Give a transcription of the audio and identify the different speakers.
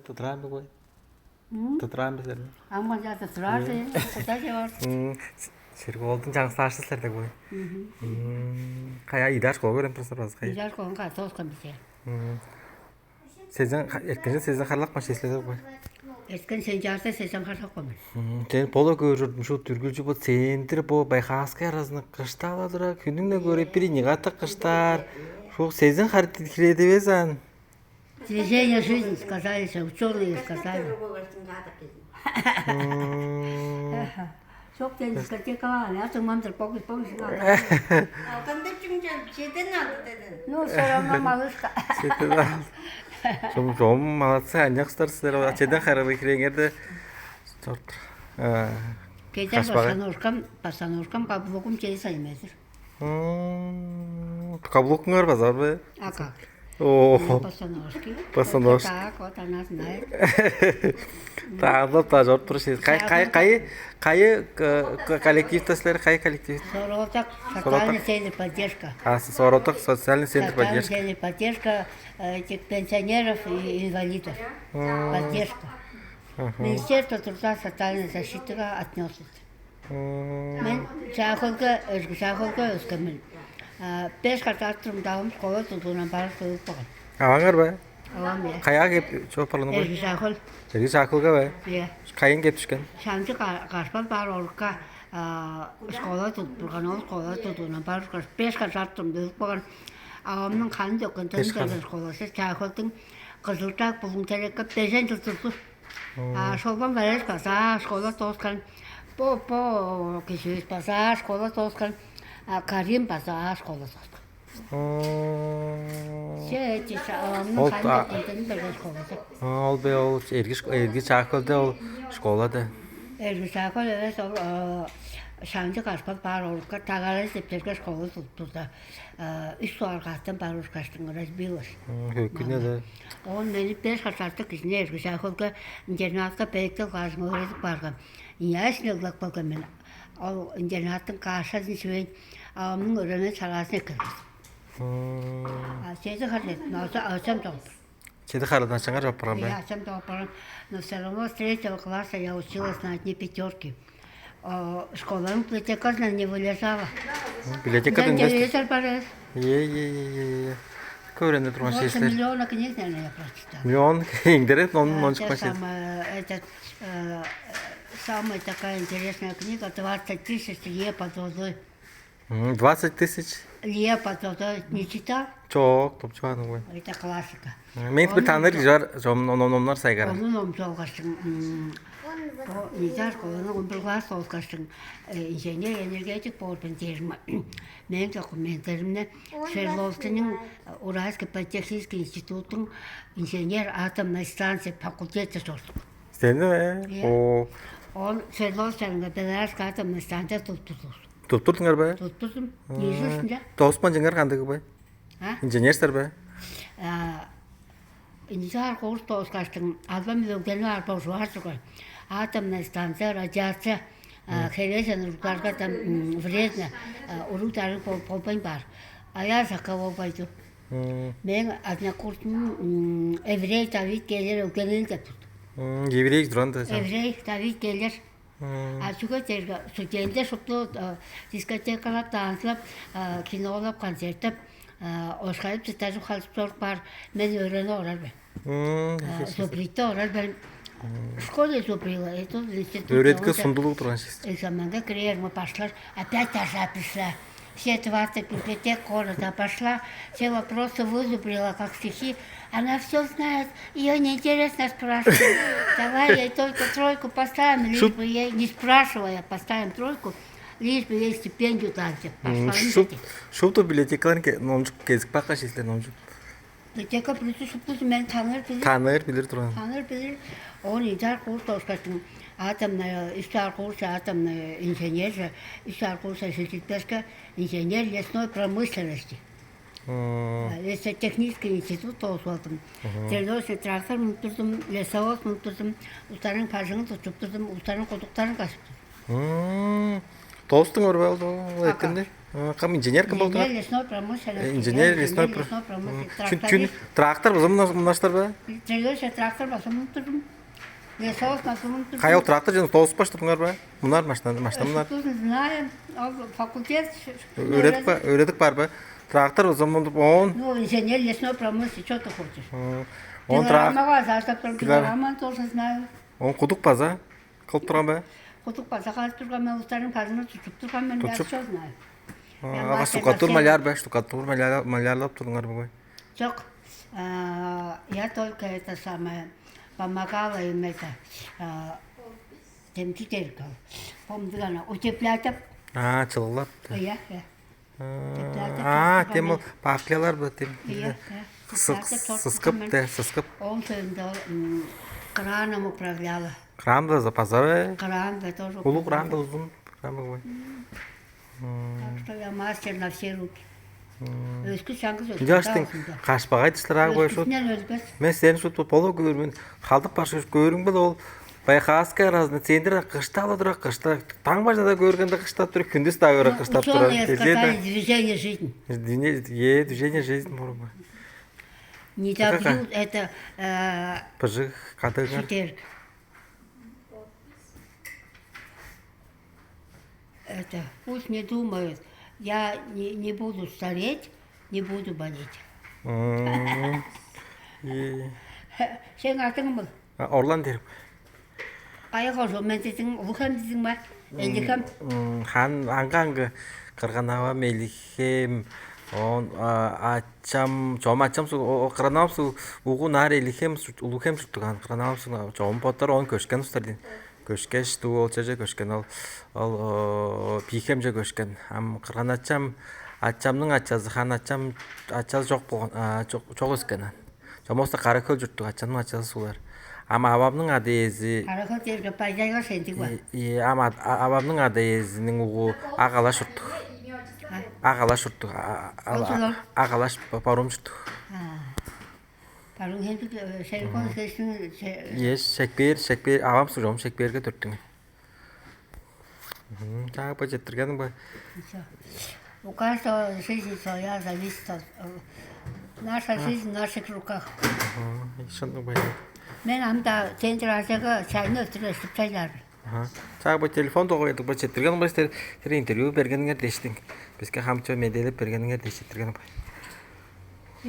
Speaker 1: Tătrăm pe voi? Tătrăm pe seni.
Speaker 2: Ama zaten sırardı ya. Kota şey var.
Speaker 1: Şirkolun жаңсаашсызлар да ғой. Кая идаш кол көрем просто раз кай.
Speaker 2: Güzel konka toz komisi.
Speaker 1: Сезен эркинже сезен харлак машинелер ғой.
Speaker 2: Esken sen jarsa sen harsa komi.
Speaker 1: Тен поло көрүрдүм шу түргүлжү бу центр бу байхаска разны кышталадыра күнүңдө көрүп бири нигата кыштар. Шу сезен харит киредебезан.
Speaker 2: Движение жизни сказали, что ученые сказали. Çok da diskoteka var. Ya tümamdır pokis var.
Speaker 3: Altında çünkü şeyden aldı dedin.
Speaker 2: Ну, все равно малышка.
Speaker 1: 좀 молодцы, анякстарсыздар. Ачедан харабы киреңерде. Жортур.
Speaker 2: Geçen pasanurkam kabukum çeyi saymadır.
Speaker 1: Каблукуңар базар бе?
Speaker 2: А как?
Speaker 1: О.
Speaker 2: Пасанурки. Так, вот она знает.
Speaker 1: Таалап та жортур шез. Кай коллективтаслар, кай коллектив?
Speaker 2: Соротак, социальный центр поддержка.
Speaker 1: Соротак, социальный центр поддержки.
Speaker 2: Социальный центр поддержка этих пенсионеров и инвалидов. Поддержка. Министерство труда и социальной защиты отнесется. Мен шахолга өскөмүн. 5 картатрым давым школа тутунан барып кылып болгон.
Speaker 1: Аваңар бе?
Speaker 2: Авам я.
Speaker 1: Кая кеп чопарланы бе?
Speaker 2: Шахол.
Speaker 1: Сергей Шакылга бе?
Speaker 2: Иә.
Speaker 1: Кайын кеп түшкөн?
Speaker 2: Шамчы карпал бар орукка школа тутурган ол школа тутунан барып 5 картатрым кылып болгон. Авамдын каны жоккон тендерден школасы Шахолдун Кызылтак бүгүн телекке 5-жыл турду. Шолбан бареш паса школа тоскан. По киши паса школа тоскан. Карим паса школа тоскан. Эти авамдын каны жоккон тендерден школасы.
Speaker 1: Ол бе ол Эрги Шакылда ол школада.
Speaker 2: Эрги Шакыл evet ол Шамчы карпал бар орукка тагары септерге школа туттурда. 3 суаргаттан бар уркаштын разбилась.
Speaker 1: Хөкүнө да.
Speaker 2: Он мени 5 картартык кишине Эрги Шакылга интернатка пейктел казмы öğretip барган. Яшнылык болгон мен. Ал интернаттын кашасын шүбейт авамдын өрөмө чаласын кыргыз. Сети харет, асам топ.
Speaker 1: Чеди харадан чаңар жоп барган бе?
Speaker 2: Асам топ барган. Но все равно с 3 класса я училась на одни пятерки. Школа библиотекасына не вылезала.
Speaker 1: Библиотекадан
Speaker 2: телевизор бар еді.
Speaker 1: Е. Көрөнө турган
Speaker 2: 8
Speaker 1: шештер.
Speaker 2: миллиона книг, наверное, я прочитала.
Speaker 1: Миллион иңдерет, нон чыкпаш.
Speaker 2: Самая такая интересная книга 20 тысяч лье под водой.
Speaker 1: 20 тысяч?
Speaker 2: Лье под водой не читал?
Speaker 1: Çok, топчуаның ғой.
Speaker 2: Это классика.
Speaker 1: Мен бір таныр жар, номнар сайгар.
Speaker 2: Onun omzolgaştın. O nizar koyunu umbilgaz olgaştın. İnžener energetik borben terima. Men dokumentlerimde Свердловский'nin Уральский политехнический институттың инженер атомной станции факультеті жордық.
Speaker 1: Сен де? О.
Speaker 2: Ол Свердловский'nin Белорусский атомной станция тұттырдық.
Speaker 1: Туттурдуңар бе?
Speaker 2: Тұттырдым. Нежілсінде?
Speaker 1: Тооспан жаңар кандыгы бе? Инженерстер бе?
Speaker 2: Низар қоғыз тоғызғаштың алба миллионгені арба жуарсығы. Атомная станция, радиация, хересен рукарға там вредно, уруктары полпайн бар. А я за кого пойду? Мен однокурсым еврей Давид келер өкенен деп тұрды.
Speaker 1: Еврей тұран да сен?
Speaker 2: Еврей Давид келер. Ачуға тергі студенттер шықты дискотекалап, танцылап, кинолап, концерттеп, Oscar'ıp stajı kalıp var. Ben öğreni orar ben. Sobrito orar ben. Школе зубрила. Это институт.
Speaker 1: Öğretken sunduluğu duran şey.
Speaker 2: Экзаменга криер мы пошла. Опять та же пришла. Все 20 библиотек города пошла. Все вопросы вызубрила, как стихи. Она все знает. Ее неинтересно спрашивать. Давай ей только тройку поставим, лишь бы ей, не спрашивая, поставим тройку. Лишь бы ей стипендию дали.
Speaker 1: Шупту библиотекаларын номжук кезик бака şeyler номжук.
Speaker 2: Biblioteka birisi şuplusu men tanır bilir.
Speaker 1: Tanır bilir duran.
Speaker 2: Tanır bilir. Он идет курс тоскатын. Атомная, истар курса атомная инженерия, истар курса сельхозтехника, инженер лесной промышленности. Это технический институт тоскатын. Свердловский трактор мутурдум, лесовоз мутурдум, устарын пажыңын tutupturdum, устарын кодуктарын касыптым.
Speaker 1: Достың өр болды ол еткенде. Кам инженер кім болды?
Speaker 2: Инженер лесной промышленности.
Speaker 1: Инженер лесной
Speaker 2: промышленности.
Speaker 1: трактор мынаштар ба?
Speaker 2: Трелёші трактор басымын тұрдым. Лесовоз басымын тұрдым.
Speaker 1: Қай ол трактор жана тоғыз башты бұнар ба? Мұнар машина мұнар.
Speaker 2: Знаем, факультет.
Speaker 1: Öğretip бар ба? Трактор zaman он.
Speaker 2: Ну, инженер лесной промышленности, что ты хочешь?
Speaker 1: Он
Speaker 2: Килограмман тоже знаю.
Speaker 1: Он құдық база? Қылып тұрған ба?
Speaker 2: Құдық база қалып тұрған мен ұстарым қазына тұтып тұрған мен я все знаю.
Speaker 1: Аға штукатур маляр ба? Штукатур малярлап тұрдыңар ба?
Speaker 2: Жоқ, я только это самое помогала им это темчителка. Помню, она утеплятып.
Speaker 1: Чылылап.
Speaker 2: Иә.
Speaker 1: Тем ол пақлялар ба? Сыскып.
Speaker 2: Он краном управляла.
Speaker 1: Кран да запаза.
Speaker 2: Кран да тоже.
Speaker 1: Улу кран да uzun. Кран ба?
Speaker 2: Так что я мастер на все руки. Өскі шаңғыз өскі.
Speaker 1: Жаштың қашпағай тішлірақ бой шут. Мен сен шут полу көрмін. Қалдық башы көрің бұл ол. Байқасқа разны центр қышталы тұрақ қышта. Таң бажада көргенде қыштап тұр. Күндіз тағыра қыштап тұр.
Speaker 2: Ученые движение жизни.
Speaker 1: Движение жизни.
Speaker 2: Не добьют это
Speaker 1: Пыжық, қадығар.
Speaker 2: четверг. Это пусть не думают. Я не буду стареть, не буду болеть. Сен атың бұл?
Speaker 1: Орлан дерім.
Speaker 2: Қайығы жол, мен дедің, ұлықам дедің ма? Әлікам?
Speaker 1: Аңғы қырғанава мейлікем, ачам су, қыранам су, ұғы нар елікем, ұлықем сұқтыған, қыранам су, жоғым поттар, оны көшкен ұстардың. Көшкеш ту ол чәжі көшкен, ол пейкем жа көшкен. Қырған ачамның ачазы, хан ачазы жоқ болған, жоқ өскен. Жомоста қара көл жүрттік, ачамның ачазы сулар. Ама абамның адезі...
Speaker 2: Қарақыл терді пайдайға сендік ба?
Speaker 1: Ама абамның адезінің ұғы ағалаш үрттік. Ағалаш үрттік. Ағалаш паром жүрттік.
Speaker 2: Паром хендік сәлікон кешін...
Speaker 1: Еш, шәкбер, абам су жом шәкберге түрттің. Тағы ба жеттіргенің ба?
Speaker 2: У каждого жизнь своя зависит от... Наша жизнь в наших руках. Мен амда центр азияға чайны өттіресіп чайларды.
Speaker 1: Тағы ба телефон тоғы едік ба жеттірген ба? Интервью бергеніңер дештің. Бізге қамчы меделіп бергеніңер дештірген ба?